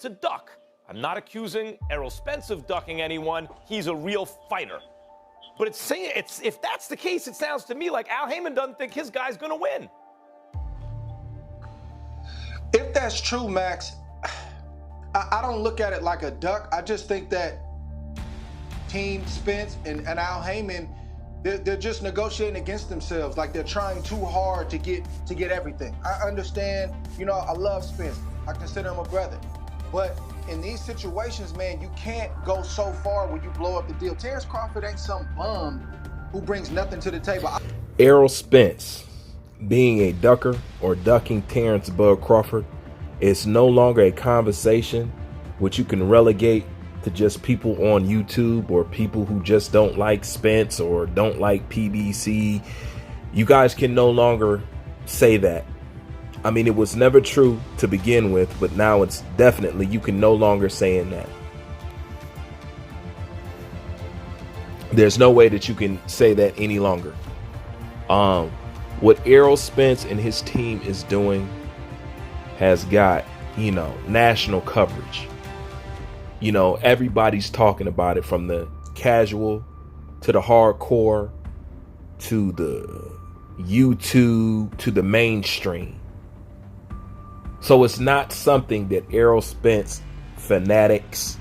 to duck. I'm not accusing Errol Spence of ducking anyone. He's a real fighter. But if that's the case, it sounds to me like Al Haymon doesn't think his guy's going to win. If that's true, Max, I don't look at it like a duck. I just think that Team Spence and Al Haymon, they're just negotiating against themselves. Like they're trying too hard to get everything. I understand, I love Spence. I consider him a brother. But in these situations, man, you can't go so far when you blow up the deal. Terrence Crawford ain't some bum who brings nothing to the table. Errol Spence being a ducker or ducking Terrence Bud Crawford is no longer a conversation which you can relegate to just people on YouTube or people who just don't like Spence or don't like PBC. You guys can no longer say that. I mean, it was never true to begin with, but now it's definitely, you can no longer saying that. There's no way that you can say that any longer. What Errol Spence and his team is doing has got, national coverage. Everybody's talking about it, from the casual to the hardcore to the YouTube to the mainstream. So it's not something that Errol Spence fanatics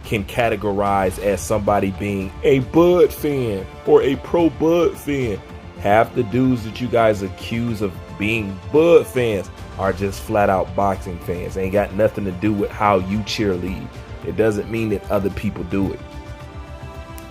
can categorize as somebody being a Bud fan or a pro Bud fan. Half the dudes that you guys accuse of being Bud fans are just flat out boxing fans. Ain't got nothing to do with how you cheerlead. It doesn't mean that other people do it.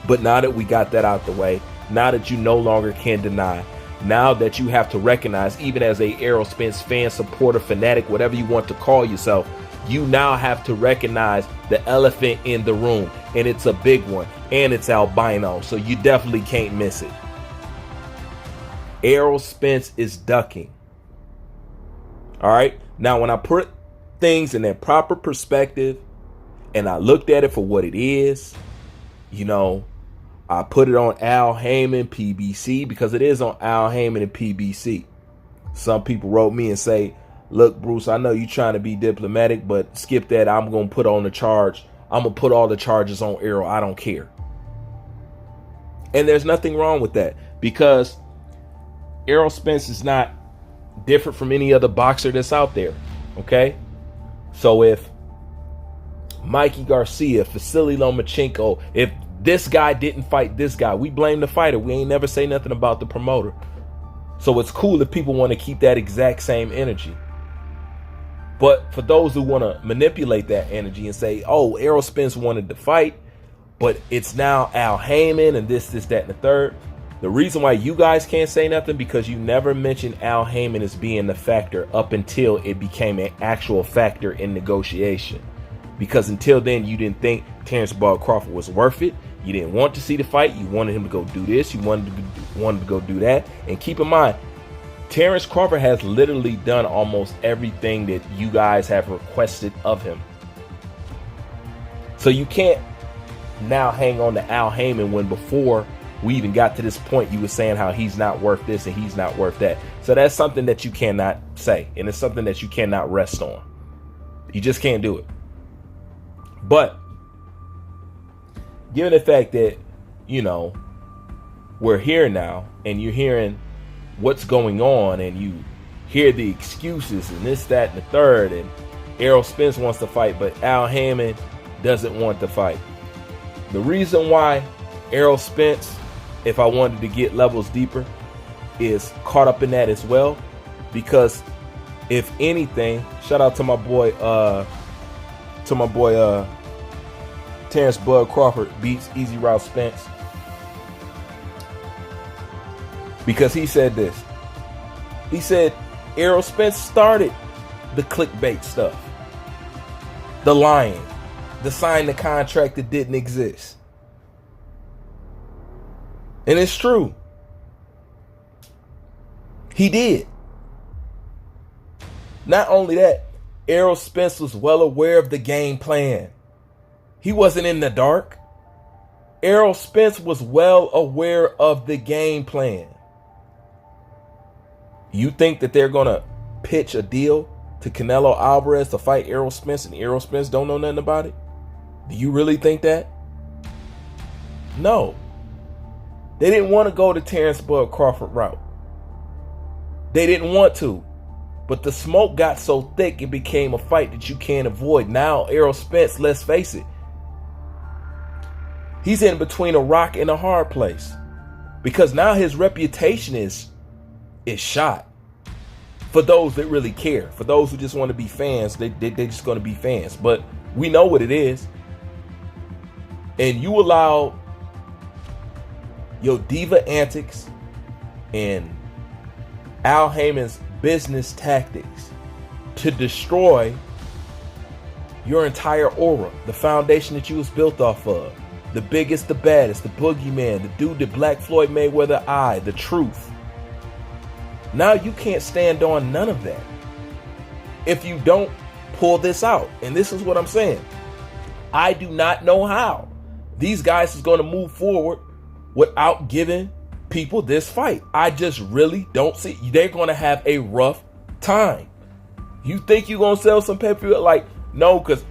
But now that we got that out the way, now that you no longer can deny, now that you have to recognize, even as a Errol Spence fan, supporter, fanatic, whatever you want to call yourself, you now have to recognize the elephant in the room, and it's a big one, and it's albino, so you definitely can't miss it. Errol Spence is ducking. All right. Now, when I put things in their proper perspective and I looked at it for what it is, I put it on Al Haymon, PBC, because it is on Al Haymon and PBC. Some people wrote me and say, look, Bruce, I know you're trying to be diplomatic, but skip that. I'm going to put on the charge. I'm going to put all the charges on Eroll. I don't care. And there's nothing wrong with that, because Errol Spence is not different from any other boxer that's out there. Okay. So if Mikey Garcia, Vasily Lomachenko, if this guy didn't fight this guy, we blame the fighter. We ain't never say nothing about the promoter. So it's cool if people want to keep that exact same energy. But for those who want to manipulate that energy and say, oh, Errol Spence wanted to fight, but it's now Al Haymon and this, that, and the third. The reason why you guys can't say nothing, because you never mentioned Al Haymon as being the factor up until it became an actual factor in negotiation. Because until then, you didn't think Terrence Bud Crawford was worth it. You didn't want to see the fight. You wanted him to go do this. You wanted to go do that. And keep in mind, Terrence Crawford has literally done almost everything that you guys have requested of him. So you can't now hang on to Al Haymon when before we even got to this point, you were saying how he's not worth this and he's not worth that. So that's something that you cannot say. And it's something that you cannot rest on. You just can't do it. But given the fact that, we're here now and you're hearing what's going on and you hear the excuses and this, that, and the third, and Errol Spence wants to fight, but Al Haymon doesn't want to fight. The reason why Errol Spence, if I wanted to get levels deeper, is caught up in that as well, because if anything, shout out to my boy Terrence Bud Crawford beats Easy Route Spence, because he said this. He said Errol Spence started the clickbait stuff, the lying, the sign the contract that didn't exist. And it's true. He did. Not only that, Errol Spence was well aware of the game plan. He wasn't in the dark. Errol Spence was well aware of the game plan. You think that they're going to pitch a deal to Canelo Alvarez to fight Errol Spence, and Errol Spence don't know nothing about it? Do you really think that? No. They didn't want to go the Terrence Bud Crawford route. They didn't want to. But the smoke got so thick, it became a fight that you can't avoid. Now, Errol Spence, let's face it, he's in between a rock and a hard place. Because now his reputation is shot. For those that really care. For those who just want to be fans, they're just going to be fans. But we know what it is. And you allow your diva antics and Al Heyman's business tactics to destroy your entire aura, the foundation that you was built off of. The biggest, the baddest, the boogeyman, the dude that Black Floyd Mayweather eyed, the truth. Now you can't stand on none of that if you don't pull this out. And this is what I'm saying. I do not know how these guys is going to move forward without giving people this fight. I just really don't see. They're going to have a rough time. You think you're going to sell some pay-per-view? Like, no, because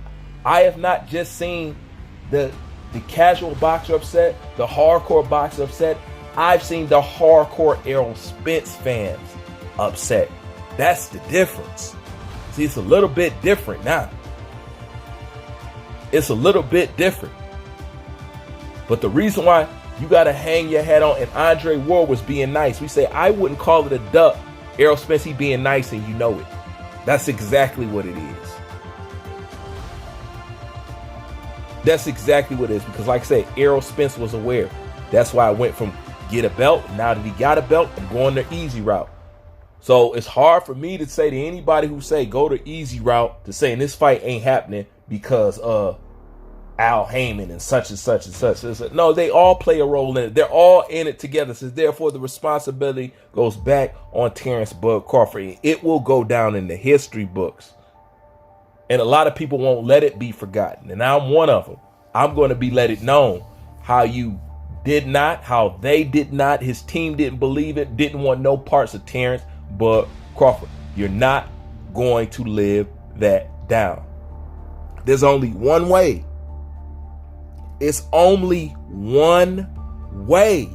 I have not just seen the casual boxer upset, the hardcore boxer upset. I've seen the hardcore Errol Spence fans upset. That's the difference. See, it's a little bit different now. It's a little bit different. But the reason why you got to hang your head on, and Andre Ward was being nice. We say, I wouldn't call it a duck. Errol Spence, he being nice, and you know it. That's exactly what it is. That's exactly what it is. Because like I said, Errol Spence was aware. That's why I went from get a belt. Now that he got a belt, I'm going the easy route. So it's hard for me to say to anybody who say go the easy route to saying this fight ain't happening because Al Heyman and such and such and such. No, they all play a role in it. They're all in it together. So therefore, the responsibility goes back on Terrence Bud Crawford. It will go down in the history books. And a lot of people won't let it be forgotten. And I'm one of them. I'm going to be let it known how you did not, how they did not, his team didn't believe it, didn't want no parts of Terrence Bud Crawford. You're not going to live that down. There's only one way. It's only one way.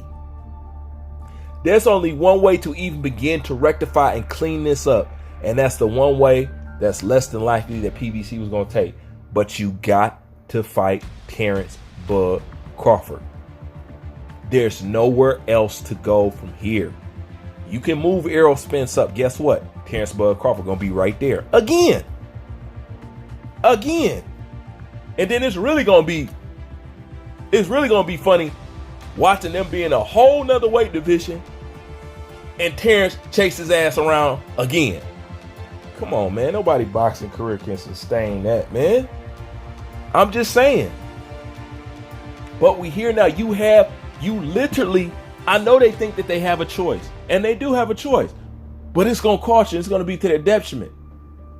There's only one way to even begin to rectify and clean this up. And that's the one way that's less than likely that PBC was going to take. But you got to fight Terrence Bud Crawford. There's nowhere else to go from here. You can move Errol Spence up. Guess what? Terrence Bud Crawford going to be right there. Again. And then it's really going to be funny watching them be in a whole nother weight division and Terrence chase his ass around again. Come on, man. Nobody boxing career can sustain that, man. I'm just saying. But we hear now you literally, I know they think that they have a choice. And they do have a choice. But it's going to cost you. It's going to be to their detriment.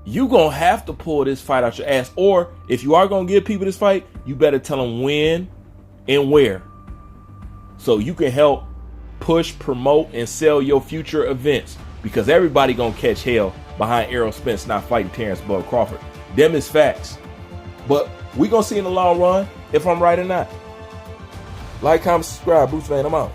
You're going to have to pull this fight out your ass. Or if you are going to give people this fight, you better tell them when and where. So you can help push, promote, and sell your future events. Because everybody going to catch hell behind Errol Spence not fighting Terrence Bud Crawford. Them is facts. But we going to see in the long run if I'm right or not. Like, comment, subscribe. Bruce Van, I'm out.